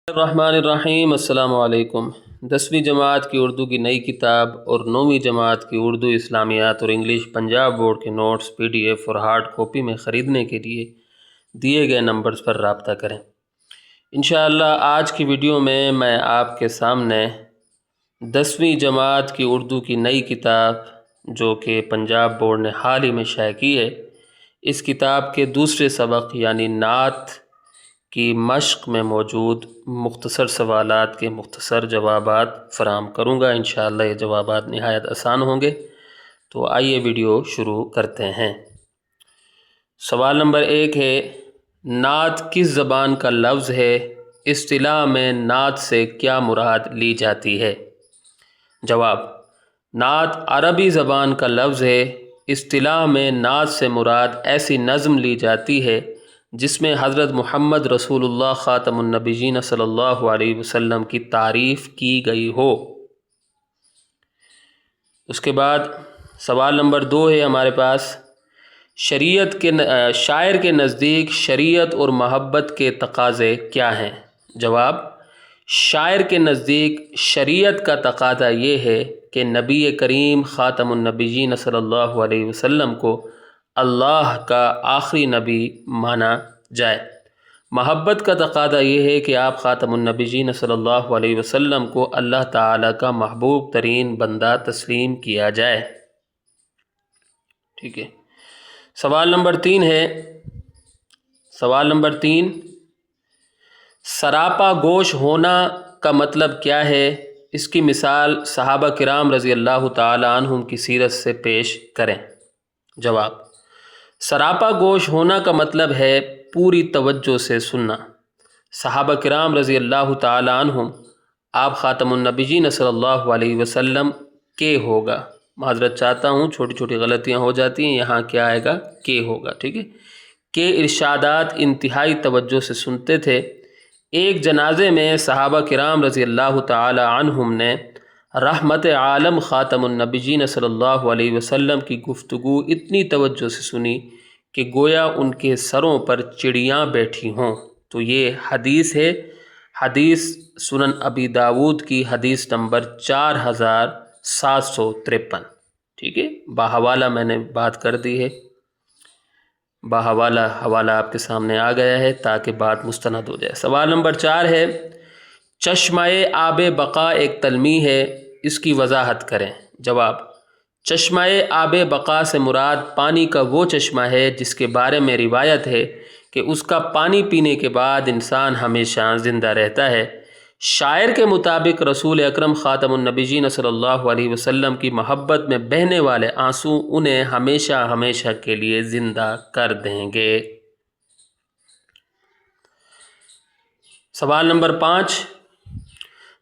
الرحمن الرحیم۔ السلام علیکم۔ 10ویں جماعت کی اردو کی نئی کتاب اور 9ویں جماعت کی اردو اسلامیات اور انگلش پنجاب بورڈ کے نوٹس PDF اور ہارڈ کاپی میں خریدنے کے لیے دیے گئے نمبرز پر رابطہ کریں۔ انشاءاللہ آج کی ویڈیو میں آپ کے سامنے 10ویں جماعت کی اردو کی نئی کتاب جو کہ پنجاب بورڈ نے حال ہی میں شائع کی ہے، اس کتاب کے دوسرے سبق یعنی نعت کی مشق میں موجود مختصر سوالات کے مختصر جوابات فراہم کروں گا۔ انشاءاللہ یہ جوابات نہایت آسان ہوں گے۔ تو آئیے ویڈیو شروع کرتے ہیں۔ سوال نمبر 1 ہے، نعت کس زبان کا لفظ ہے؟ اصطلاح میں نعت سے کیا مراد لی جاتی ہے؟ جواب، نعت عربی زبان کا لفظ ہے۔ اصطلاح میں نعت سے مراد ایسی نظم لی جاتی ہے جس میں حضرت محمد رسول اللہ خاتم النبیین صلی اللہ علیہ وسلم کی تعریف کی گئی ہو۔ اس کے بعد سوال نمبر 2 ہے ہمارے پاس، شاعر کے نزدیک شریعت اور محبت کے تقاضے کیا ہیں؟ جواب، شاعر کے نزدیک شریعت کا تقاضا یہ ہے کہ نبی کریم خاتم النبیین صلی اللہ علیہ وسلم کو اللہ کا آخری نبی مانا جائے۔ محبت کا تقاضا یہ ہے کہ آپ خاتم النبیین صلی اللہ علیہ وسلم کو اللہ تعالیٰ کا محبوب ترین بندہ تسلیم کیا جائے۔ ٹھیک ہے۔ سوال نمبر 3 ہے، سوال نمبر 3، سراپا گوش ہونا کا مطلب کیا ہے؟ اس کی مثال صحابہ کرام رضی اللہ تعالی عنہم کی سیرت سے پیش کریں۔ جواب، سراپا گوش ہونا کا مطلب ہے پوری توجہ سے سننا۔ صحابہ کرام رضی اللہ تعالی عنہم آپ خاتم النبیین صلی اللہ علیہ وسلم کے ہوگا، معذرت چاہتا ہوں چھوٹی چھوٹی غلطیاں ہو جاتی ہیں، یہاں کیا آئے گا؟ کے ہوگا۔ ٹھیک ہے۔ کے ارشادات انتہائی توجہ سے سنتے تھے۔ ایک جنازے میں صحابہ کرام رضی اللہ تعالی عنہم نے رحمت عالم خاتم النبیین صلی اللہ علیہ وسلم کی گفتگو اتنی توجہ سے سنی کہ گویا ان کے سروں پر چڑیاں بیٹھی ہوں۔ تو یہ حدیث ہے، حدیث سنن ابی داود کی حدیث نمبر 4753۔ ٹھیک ہے، باحوالہ میں نے بات کر دی ہے، باحوالہ حوالہ آپ کے سامنے آ گیا ہے تاکہ بات مستند ہو جائے۔ سوال نمبر 4 ہے، چشمہ آب بقا ایک تلمیح ہے، اس کی وضاحت کریں۔ جواب، چشمہ آب بقا سے مراد پانی کا وہ چشمہ ہے جس کے بارے میں روایت ہے کہ اس کا پانی پینے کے بعد انسان ہمیشہ زندہ رہتا ہے۔ شاعر کے مطابق رسول اکرم خاتم النبیین صلی اللہ علیہ وسلم کی محبت میں بہنے والے آنسو انہیں ہمیشہ ہمیشہ کے لیے زندہ کر دیں گے۔ سوال نمبر 5،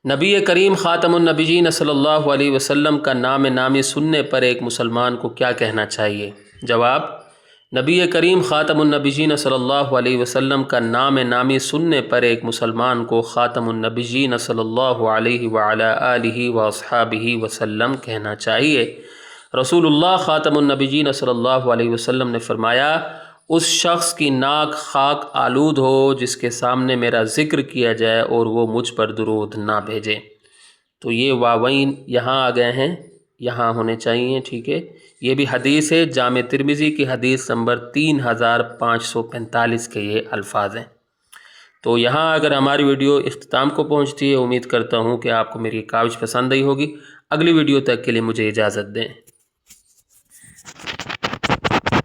نبی کریم خاتم النبیین صلی اللہ علیہ وسلم کا نام نامی سننے پر ایک مسلمان کو کیا کہنا چاہیے؟ جواب، نبی کریم خاتم النبیین صلی اللہ علیہ وسلم کا نام نامی سننے پر ایک مسلمان کو خاتم النبیین صلی اللہ علیہ وعلی آلہ واصحابہ وسلم کہنا چاہیے۔ رسول اللہ خاتم النبیین صلی اللہ علیہ وسلم نے فرمایا، اس شخص کی ناک خاک آلود ہو جس کے سامنے میرا ذکر کیا جائے اور وہ مجھ پر درود نہ بھیجے۔ تو یہ واوین یہاں آ گئے ہیں، یہاں ہونے چاہیے۔ ٹھیک ہے، یہ بھی حدیث ہے، جامع ترمذی کی حدیث نمبر 3545 کے یہ الفاظ ہیں۔ تو یہاں اگر ہماری ویڈیو اختتام کو پہنچتی ہے، امید کرتا ہوں کہ آپ کو میری کاوش پسند آئی ہوگی۔ اگلی ویڈیو تک کے لیے مجھے اجازت دیں۔